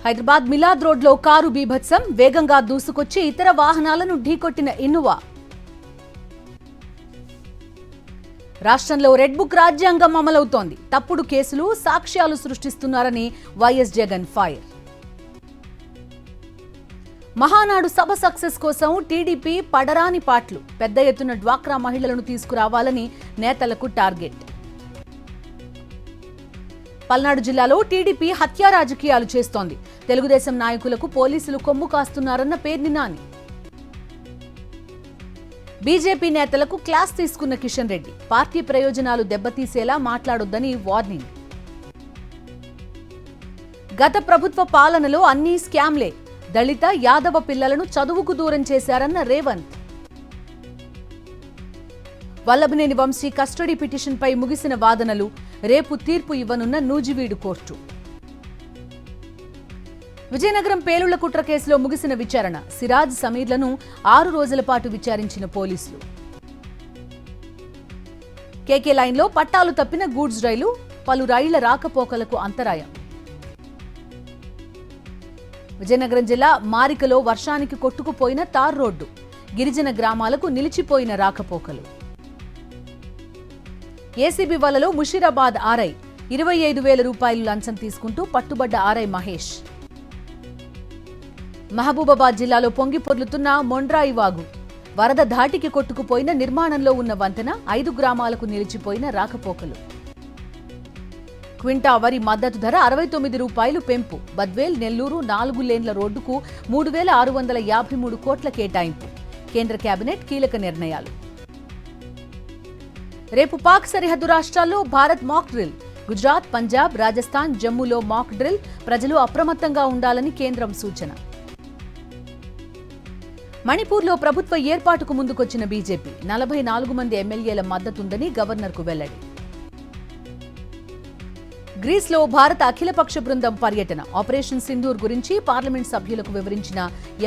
హైదరాబాద్ మిలాద్ రోడ్లో కారు బీభత్సం, వేగంగా దూసుకొచ్చి ఇతర వాహనాలను ఢీకొట్టిన ఇన్నోవా. రాష్ట్రంలో రెడ్ బుక్ రాజ్యాంగం అమలవుతోంది. తప్పుడు కేసులు, సాక్ష్యాలు సృష్టిస్తున్నారని వైఎస్ జగన్ ఫైర్. మహానాడు సభ సక్సెస్ కోసం టీడీపీ పడరాని పాట్లు, పెద్ద ఎత్తున డ్వాక్రా మహిళలను తీసుకురావాలని నేతలకు టార్గెట్. పల్నాడు జిల్లాలో టీడీపీ హత్యా రాజకీయాలు చేస్తోంది. తెలుగుదేశం నాయకులకు పోలీసులు కొమ్ము కాస్తున్నారన్న పేర్ని నాని. బీజేపీ నేతలకు క్లాస్ తీసుకున్న కిషన్ రెడ్డి, పార్టీ ప్రయోజనాలు దెబ్బతీసేలా మాట్లాడొద్దని వార్నింగ్. గత ప్రభుత్వ పాలనలో అన్నీ స్కామ్లే, దళిత యాదవ పిల్లలను చదువుకు దూరం చేశారన్న రేవంత్. వల్లభనేని వంశీ కస్టడీ పిటిషన్పై ముగిసిన వాదనలు, రేపు తీర్పు ఇవ్వనున్న నూజివీడు కోర్టు. విజయనగరం పేలుళ్ల కుట్ర కేసులో ముగిసిన విచారణ, సిరాజ్ సమీర్లను 6 రోజుల పాటు విచారించిన పోలీసులు. కేకే లైన్లో పట్టాలు తప్పిన గూడ్స్ రైలు, పలు రైళ్ల రాకపోకలకు అంతరాయం. విజయనగరం జిల్లా మారికలో వర్షానికి కొట్టుకుపోయిన తార్ రోడ్డు, గిరిజన గ్రామాలకు నిలిచిపోయిన రాకపోకలు. ఏసీబీ వలలో ముషీరాబాద్ ఆర్ఐ 25,000 రూపాయలు లంచం తీసుకుంటూ పట్టుబడ్డ ఆర్ఐ మహేష్. మహబూబాబాద్ జిల్లాలో పొంగి పొర్లుతున్న మొండ్రాయి వాగు, వరద ధాటికి కొట్టుకుపోయిన నిర్మాణంలో ఉన్న వంతెన, 5 గ్రామాలకు నిలిచిపోయిన రాకపోకలు. క్వింటా వరి మద్దతు ధర 69 రూపాయలు పెంపు, బద్వేల్ నెల్లూరు 4 లేన్ల రోడ్డుకు 3,653 కోట్ల కేటాయింపు. కేంద్ర కేబినెట్ కీలక నిర్ణయాలు. రేపు పాక్ సరిహద్దు రాష్ట్రాల్లో భారత్ మాక్ డ్రిల్. గుజరాత్, పంజాబ్, రాజస్థాన్, జమ్మూలో మాక్ డ్రిల్. ప్రజలు అప్రమత్తంగా ఉండాలని కేంద్రం సూచన. మణిపూర్లో ప్రభుత్వ ఏర్పాటుకు ముందుకొచ్చిన బీజేపీ, 44 మంది ఎమ్మెల్యేల మద్దతుందని గవర్నర్కు వెల్లడి. గ్రీస్లో భారత అఖిలపక్ష బృందం పర్యటన, ఆపరేషన్ సింధూర్ గురించి పార్లమెంట్ సభ్యులకు వివరించిన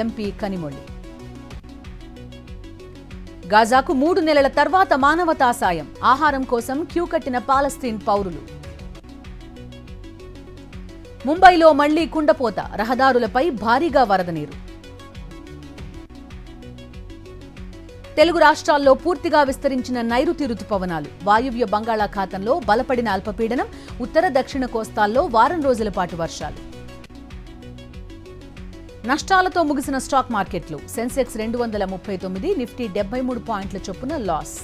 ఎంపీ కనిమొళి. గాజాకు 3 నెలల తర్వాత మానవతా సాయం, ఆహారం కోసం క్యూ కట్టిన పాలస్తీన్ పౌరులు. ముంబైలో మళ్లీ కుండపోత, రహదారులపై భారీగా వరద నీరు. తెలుగు రాష్ట్రాల్లో పూర్తిగా విస్తరించిన నైరుతి రుతుపవనాలు, వాయువ్య బంగాళాఖాతంలో బలపడిన అల్పపీడనం, ఉత్తర దక్షిణ కోస్తాల్లో వారం రోజుల పాటు వర్షాలు. నష్టాలతో ముగిసిన స్టాక్ మార్కెట్లు, సెన్సెక్స్ 239, నిఫ్టీ 73 పాయింట్ల చొప్పున లాస్.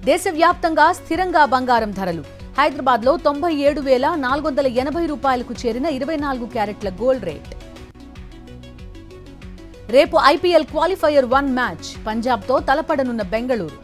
దేశవ్యాప్తంగా స్థిరంగా బంగారం ధరలు, హైదరాబాద్లో 97,480 రూపాయలకు చేరిన 24 క్యారెట్ల గోల్డ్ రేట్. రేపు ఐపీఎల్ క్వాలిఫైయర్ 1 మ్యాచ్, పంజాబ్తో తలపడనున్న బెంగళూరు.